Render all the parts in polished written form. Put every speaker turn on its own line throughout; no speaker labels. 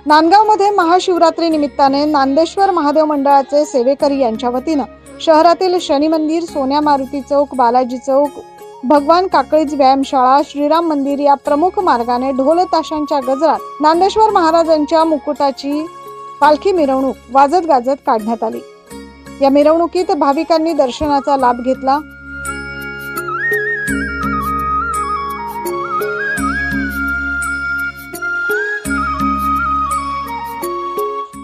नांदगावमध्ये महाशिवरात्री निमित्ताने नांदेश्वर महादेव मंडळाचे सेवेकरी यांच्या वतीनं शहरातील शनी मंदिर, सोन्या मारुती चौक, बालाजी चौक, भगवान काकळीज व्यायामशाळा, श्रीराम मंदिर या प्रमुख मार्गाने ढोल ताशांच्या गजरात नांदेश्वर महाराजांच्या मुकुटाची पालखी मिरवणूक वाजत गाजत काढण्यात आली। या मिरवणुकीत भाविकांनी दर्शनाचा लाभ घेतला।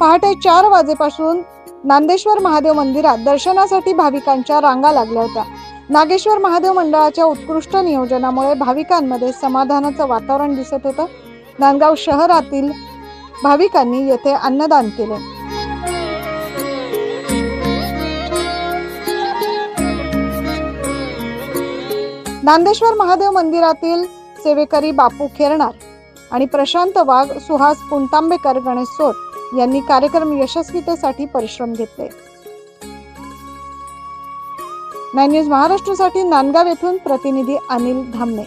पहाटे 4 वाजेपासून नांदेश्वर महादेव मंदिरात दर्शनासाठी भाविकांच्या रांगा लागल्या होत्या। नागेश्वर महादेव मंडळाच्या उत्कृष्ट नियोजनामुळे भाविकांमध्ये समाधानाचं वातावरण दिसत होतं। नांदगाव शहरातील भाविकांनी येथे अन्नदान केले। नांदेश्वर महादेव मंदिरातील सेवेकरी बापू खेरणार आणि प्रशांत वाघ, सुहास पुंतांबेकर, गणेश सोर यांनी कार्यक्रम यशस्वीतेसाठी परिश्रम घेतले। 9 न्यूज महाराष्ट्रासाठी नांदगाव येथून प्रतिनिधी अनिल धामणे।